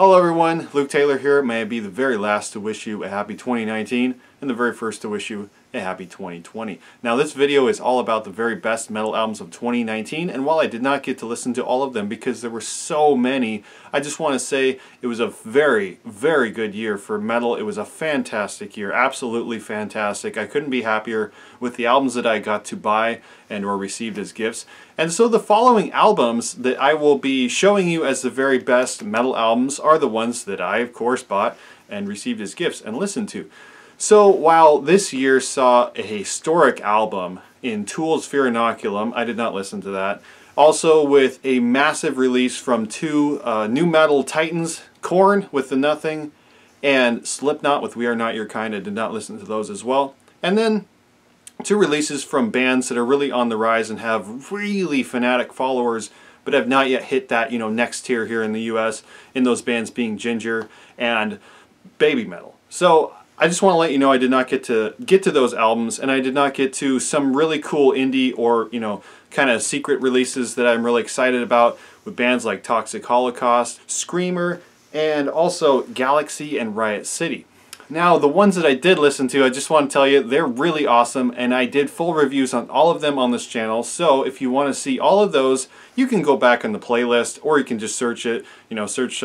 Hello everyone, Luke Taylor here. May I be the very last to wish you a happy 2019 and the very first to wish you a happy 2020. Now this video is all about the very best metal albums of 2019, and while I did not get to listen to all of them because there were so many, I just want to say it was a very, very good year for metal. It was a fantastic year, absolutely fantastic. I couldn't be happier with the albums that I got to buy and or received as gifts. And so the following albums that I will be showing you as the very best metal albums are the ones that I of course bought and received as gifts and listened to. So while this year saw a historic album in Tool's Fear Inoculum, I did not listen to that. Also with a massive release from two new metal titans, Korn with The Nothing and Slipknot with We Are Not Your Kind. I did not listen to those as well. And then two releases from bands that are really on the rise and have really fanatic followers but have not yet hit that, next tier here in the US, in those bands being Ginger and Baby Metal. So I just want to let you know I did not get to those albums, and I did not get to some really cool indie or, kind of secret releases that I'm really excited about with bands like Toxic Holocaust, Screamer, and also Galaxy and Riot City. Now, the ones that I did listen to, I just want to tell you, they're really awesome, and I did full reviews on all of them on this channel, so if you want to see all of those, you can go back on the playlist, or you can just search it, search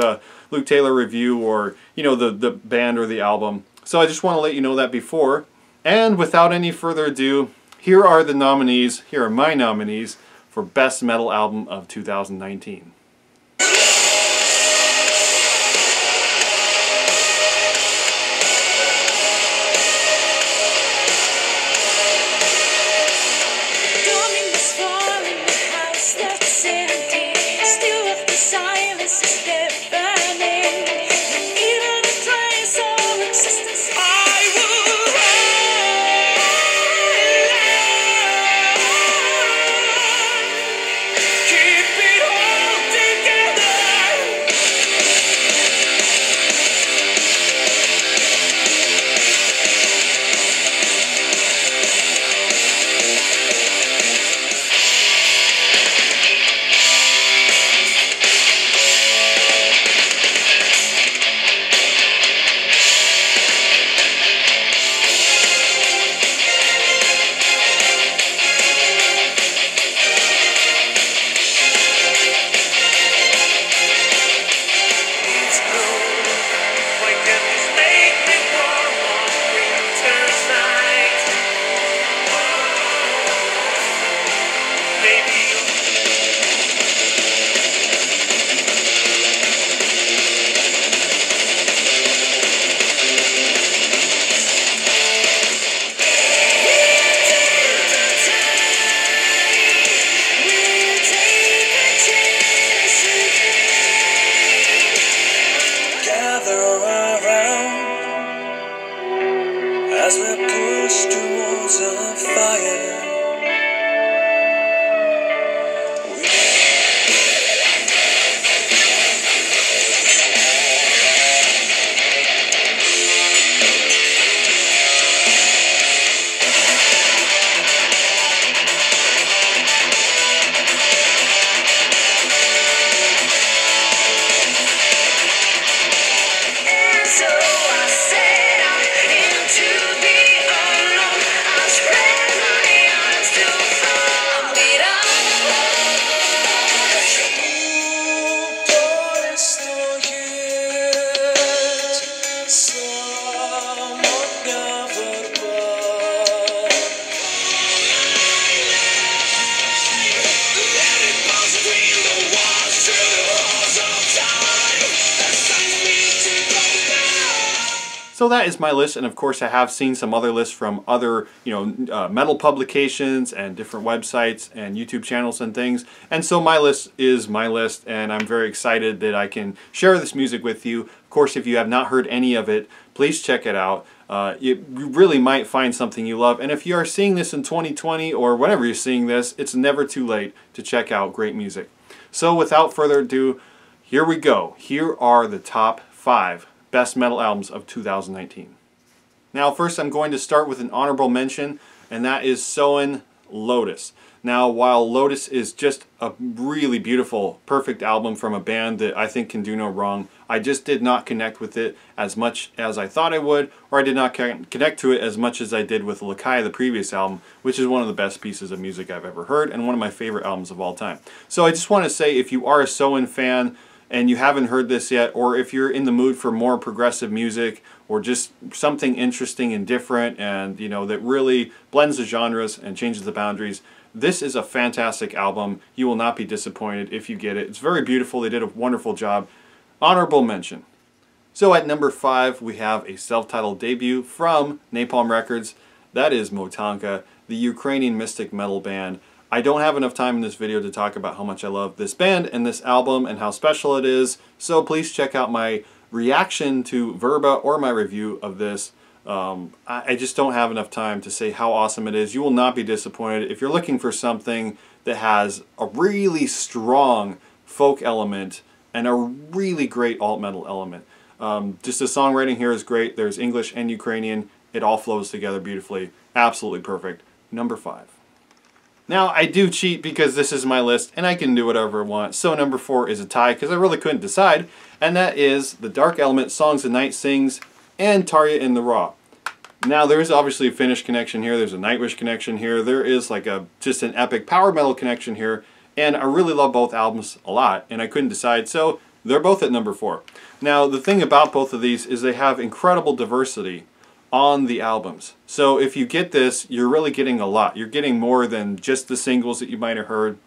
Luke Taylor Review, or, the band or the album. So I just want to let you know that before, and without any further ado, here are the nominees, here are my nominees for Best Metal Album of 2019. As we push towards a fire, So that is my list, and of course I have seen some other lists from other, metal publications and different websites and YouTube channels and things. And so my list is my list, and I'm very excited that I can share this music with you. Of course, if you have not heard any of it, please check it out. You really might find something you love. And if you are seeing this in 2020 or whenever you're seeing this, it's never too late to check out great music. So without further ado, here we go. Here are the top 5 best metal albums of 2019. Now first I'm going to start with an honorable mention, and that is Soen Lotus. Now, while Lotus is just a really beautiful, perfect album from a band that I think can do no wrong, I just did not connect with it as much as I thought I would, or I did not connect to it as much as I did with Lakai, the previous album, which is one of the best pieces of music I've ever heard and one of my favorite albums of all time. So I just want to say, if you are a Soen fan and you haven't heard this yet, or if you're in the mood for more progressive music or just something interesting and different and, you know, that really blends the genres and changes the boundaries, this is a fantastic album. You will not be disappointed if you get it. It's very beautiful. They did a wonderful job. Honorable mention. So at number 5, we have a self-titled debut from Napalm Records. That is Motanka, the Ukrainian mystic metal band. I don't have enough time in this video to talk about how much I love this band and this album and how special it is, so please check out my reaction to Verba or my review of this. I just don't have enough time to say how awesome it is. You will not be disappointed. If you're looking for something that has a really strong folk element and a really great alt metal element, just the songwriting here is great. There's English and Ukrainian. It all flows together beautifully. Absolutely perfect. Number 5. Now, I do cheat because this is my list and I can do whatever I want. So number 4 is a tie because I really couldn't decide. And that is The Dark Element, Songs the Night Sings, and Tarja in the Raw. Now, there is obviously a Finnish connection here. There's a Nightwish connection here. There is like just an epic power metal connection here. And I really love both albums a lot. And I couldn't decide. So they're both at number 4. Now, the thing about both of these is they have incredible diversity on the albums. So if you get this, you're really getting a lot. You're getting more than just the singles that you might have heard.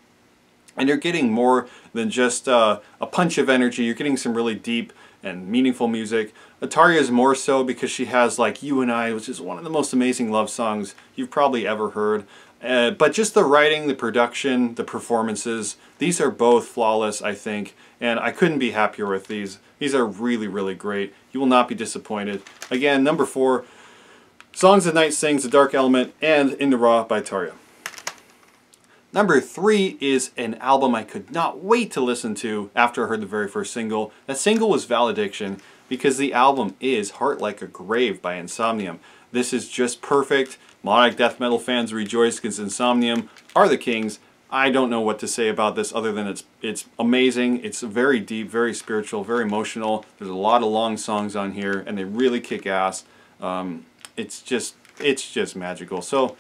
And you're getting more than just a punch of energy. You're getting some really deep and meaningful music. Tarja is more so because she has like You and I, which is one of the most amazing love songs you've probably ever heard. But just the writing, the production, the performances, these are both flawless, I think. And I couldn't be happier with these. These are really, really great. You will not be disappointed. Again, number 4, Songs the Night Sings, The Dark Element, and In the Raw by Tarja. Number 3 is an album I could not wait to listen to after I heard the very first single. That single was Valediction because the album is Heart Like a Grave by Insomnium. This is just perfect. Melodic death metal fans rejoice because Insomnium are the kings. I don't know what to say about this other than it's amazing. It's very deep, very spiritual, very emotional. There's a lot of long songs on here and they really kick ass. It's just magical. So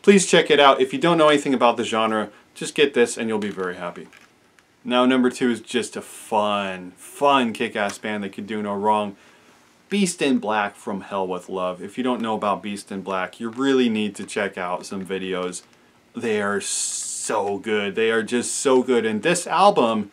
please check it out. If you don't know anything about the genre, just get this and you'll be very happy. Now number 2 is just a fun kick-ass band that could do no wrong. Beast in Black from Hell with Love. If you don't know about Beast in Black, you really need to check out some videos. They are so good. They are just so good. And this album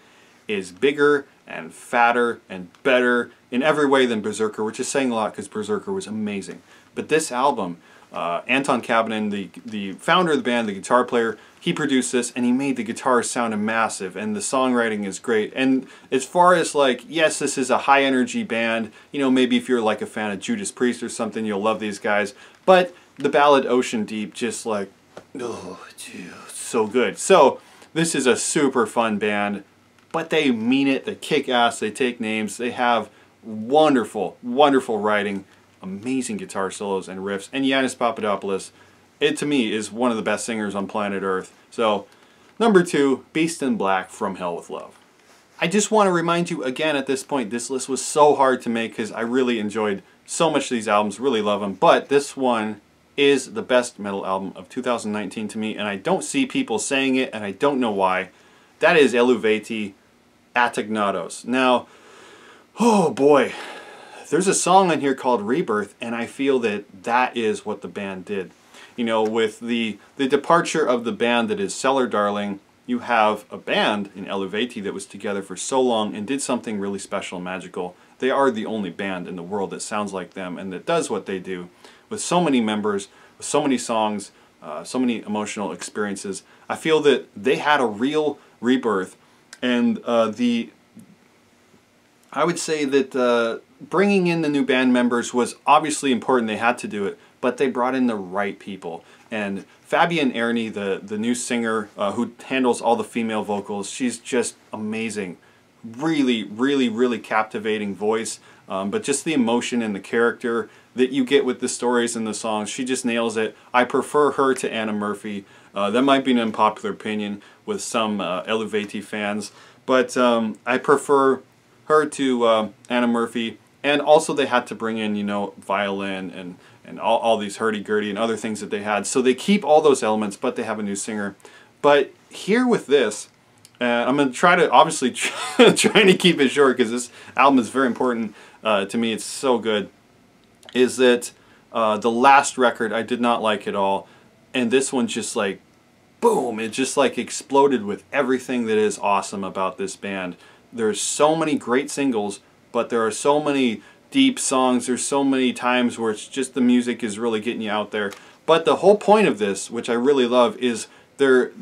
is bigger and fatter and better in every way than Berserker, which is saying a lot because Berserker was amazing. But this album, Anton Kabanen, the founder of the band, the guitar player, he produced this and he made the guitar sound massive and the songwriting is great. And as far as like, yes, this is a high energy band, you know, maybe if you're like a fan of Judas Priest or something, you'll love these guys. But the ballad Ocean Deep, just like, oh, dude, so good. So this is a super fun band, but they mean it, they kick ass, they take names, they have wonderful, wonderful writing, amazing guitar solos and riffs, and Yannis Papadopoulos, it to me is one of the best singers on planet Earth. So, number 2, Beast in Black from Hell with Love. I just want to remind you again at this point, this list was so hard to make because I really enjoyed so much of these albums, really love them, but this one is the best metal album of 2019 to me, and I don't see people saying it, and I don't know why. That is Eluveti Atagnados. Now, oh boy, there's a song on here called Rebirth, and I feel that that is what the band did. You know, with the departure of the band that is Cellar Darling, you have a band in Eluveti that was together for so long and did something really special and magical. They are the only band in the world that sounds like them and that does what they do. With so many members, with so many songs, so many emotional experiences, I feel that they had a real rebirth. And I would say that bringing in the new band members was obviously important. They had to do it, but they brought in the right people. And Fabienne Erny, the new singer who handles all the female vocals, she's just amazing. Really, really, really captivating voice. But just the emotion and the character that you get with the stories and the songs, she just nails it. I prefer her to Anna Murphy. That might be an unpopular opinion with some Elevati fans, but I prefer her to Anna Murphy. And also they had to bring in, you know, violin and all these hurdy-gurdy and other things that they had. So they keep all those elements, but they have a new singer. But here with this, I'm going to try to, obviously, trying to keep it short because this album is very important to me. It's so good. Is that the last record I did not like at all. And this one just like, boom, it just like exploded with everything that is awesome about this band. There's so many great singles, but there are so many deep songs. There's so many times where it's just the music is really getting you out there. But the whole point of this, which I really love, is they're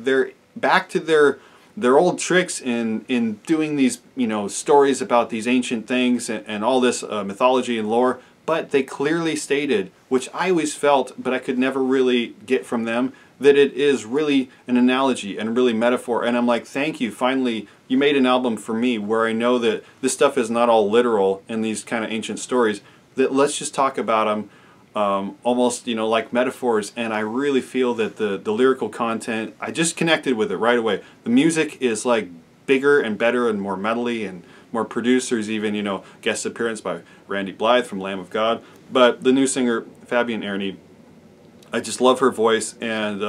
back to their old tricks in doing these, you know, stories about these ancient things and all this mythology and lore. But they clearly stated, which I always felt, but I could never really get from them, that it is really an analogy and really metaphor. And I'm like, thank you, finally you made an album for me where I know that this stuff is not all literal in these kind of ancient stories, that let's just talk about them almost, you know, like metaphors. And I really feel that the lyrical content, I just connected with it right away. The music is like bigger and better and more metally and more producers, even, you know, guest appearance by Randy Blythe from Lamb of God. But the new singer, Fabian Ernie, I just love her voice. And,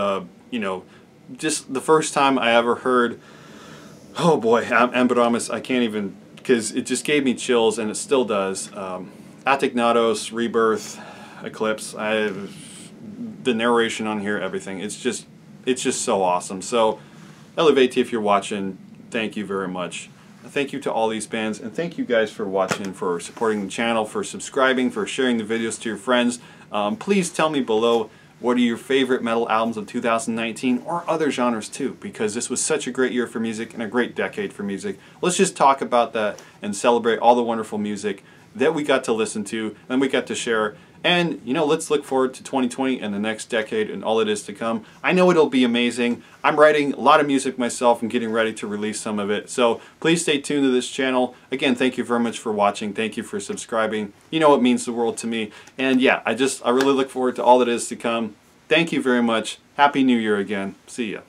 you know, just the first time I ever heard, oh boy, Ambramus, I can't even, because it just gave me chills, and it still does. Atignatos, Rebirth, Eclipse, the narration on here, everything. It's just so awesome. So, Elevati, if you're watching, thank you very much. Thank you to all these bands, and thank you guys for watching, for supporting the channel, for subscribing, for sharing the videos to your friends. Please tell me below, what are your favorite metal albums of 2019, or other genres too, because this was such a great year for music and a great decade for music. Let's just talk about that and celebrate all the wonderful music that we got to listen to and we got to share. And, you know, let's look forward to 2020 and the next decade and all it is to come. I know it'll be amazing. I'm writing a lot of music myself and getting ready to release some of it. So please stay tuned to this channel. Again, thank you very much for watching. Thank you for subscribing. You know it means the world to me. And yeah, I really look forward to all that is to come. Thank you very much. Happy New Year again. See ya.